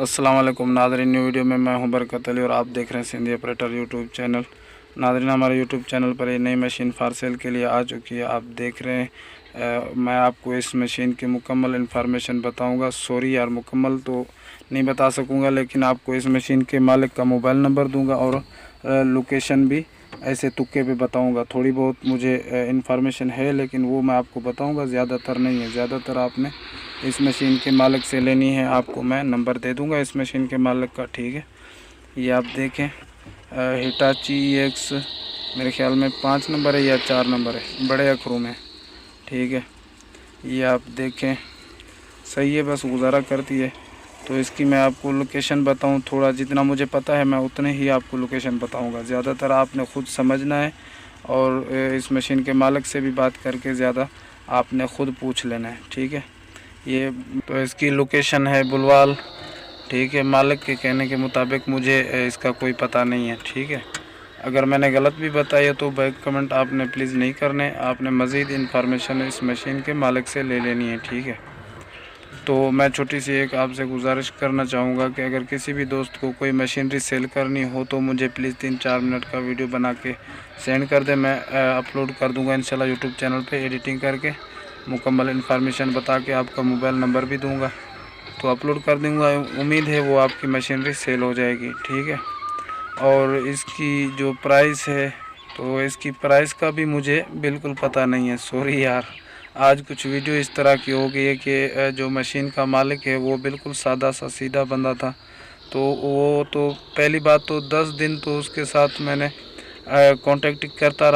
अस्सलाम वालेकुम नाज़रीन, न्यू वीडियो में मैं हूं बरकत अली और आप देख रहे हैं सिंधी ऑपरेटर यूट्यूब चैनल। नाज़रीन, हमारे यूट्यूब चैनल पर ये नई मशीन फॉर सेल के लिए आ चुकी है। आप देख रहे हैं मैं आपको इस मशीन की मुकम्मल इन्फॉर्मेशन बताऊंगा। सॉरी यार, मुकम्मल तो नहीं बता सकूंगा, लेकिन आपको इस मशीन के मालिक का मोबाइल नंबर दूंगा और लोकेशन भी ऐसे तुक्के पे बताऊंगा। थोड़ी बहुत मुझे इन्फॉर्मेशन है, लेकिन वो मैं आपको बताऊंगा, ज़्यादातर नहीं है। ज़्यादातर आपने इस मशीन के मालिक से लेनी है। आपको मैं नंबर दे दूंगा इस मशीन के मालिक का, ठीक है। ये आप देखें, हिटाची EX मेरे ख्याल में 5 नंबर है या 4 नंबर है, बड़े अखरों में, ठीक है। ये आप देखें, सही है, बस गुजारा करती है। तो इसकी मैं आपको लोकेशन बताऊं, थोड़ा जितना मुझे पता है मैं उतने ही आपको लोकेशन बताऊंगा। ज़्यादातर आपने ख़ुद समझना है और इस मशीन के मालिक से भी बात करके ज़्यादा आपने ख़ुद पूछ लेना है, ठीक है। ये तो इसकी लोकेशन है बुलवाल, ठीक है। मालिक के कहने के मुताबिक मुझे इसका कोई पता नहीं है, ठीक है। अगर मैंने गलत भी बताया तो बैक कमेंट आपने प्लीज़ नहीं करने। आपने मज़ीद इन्फॉर्मेशन इस मशीन के मालिक से ले लेनी है, ठीक है। तो मैं छोटी सी एक आपसे गुजारिश करना चाहूँगा कि अगर किसी भी दोस्त को कोई मशीनरी सेल करनी हो तो मुझे प्लीज़ 3-4 मिनट का वीडियो बना के सेंड कर दे। मैं अपलोड कर दूँगा इंशाल्लाह यूट्यूब चैनल पे, एडिटिंग करके मुकम्मल इन्फॉर्मेशन बता के आपका मोबाइल नंबर भी दूंगा, तो अपलोड कर दूंगा। उम्मीद है वो आपकी मशीनरी सेल हो जाएगी, ठीक है। और इसकी जो प्राइस है, तो इसकी प्राइस का भी मुझे बिल्कुल पता नहीं है। सॉरी यार, आज कुछ वीडियो इस तरह की हो गई है कि जो मशीन का मालिक है वो बिल्कुल सादा सा सीधा बंदा था। तो वो तो पहली बात तो 10 दिन तो उसके साथ मैंने कांटेक्ट करता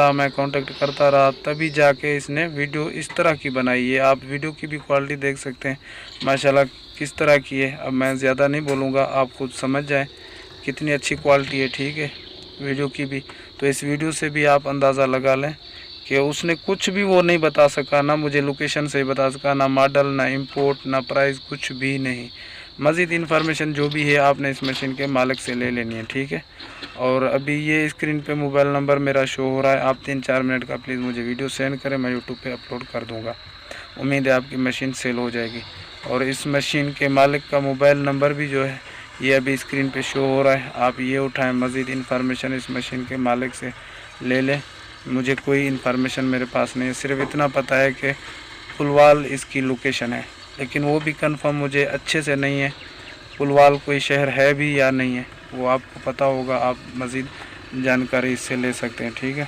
रहा, तभी जाके इसने वीडियो इस तरह की बनाई है। आप वीडियो की भी क्वालिटी देख सकते हैं माशाल्लाह किस तरह की है। अब मैं ज़्यादा नहीं बोलूँगा, आप खुद समझ जाएं कितनी अच्छी क्वालिटी है, ठीक है, वीडियो की भी। तो इस वीडियो से भी आप अंदाज़ा लगा लें कि उसने कुछ भी वो नहीं बता सका, ना मुझे लोकेशन से बता सका, ना मॉडल, ना इंपोर्ट, ना प्राइस, कुछ भी नहीं। मज़ीद इन्फॉर्मेशन जो भी है आपने इस मशीन के मालिक से ले लेनी है, ठीक है। और अभी ये स्क्रीन पे मोबाइल नंबर मेरा शो हो रहा है। आप 3-4 मिनट का प्लीज़ मुझे वीडियो सेंड करें, मैं यूट्यूब पे अपलोड कर दूंगा। उम्मीद है आपकी मशीन सेल हो जाएगी। और इस मशीन के मालिक का मोबाइल नंबर भी जो है ये अभी स्क्रीन पे शो हो रहा है, आप ये उठाएँ, मज़ीद इन्फॉर्मेशन इस मशीन के मालिक से ले लें। मुझे कोई इन्फॉर्मेशन मेरे पास नहीं है, सिर्फ इतना पता है कि पुलवाल इसकी लोकेशन है, लेकिन वो भी कंफर्म मुझे अच्छे से नहीं है पुलवाल कोई शहर है भी या नहीं है, वो आपको पता होगा, आप मज़ीद जानकारी इससे ले सकते हैं, ठीक है।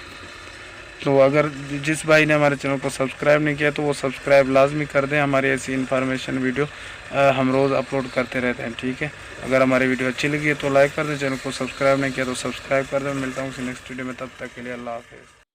तो अगर जिस भाई ने हमारे चैनल को सब्सक्राइब नहीं किया तो वो सब्सक्राइब लाजमी कर दें। हमारी ऐसी इन्फॉर्मेशन वीडियो हम रोज़ अपलोड करते रहते हैं, ठीक है। अगर हमारी वीडियो अच्छी लगी है तो लाइक कर दें, चैनल को सब्सक्राइब नहीं किया तो सब्सक्राइब कर दें। मिलता हूँ किसी नेक्स्ट वीडियो में, तब तक के लिए अल्लाह हाफ़िज़।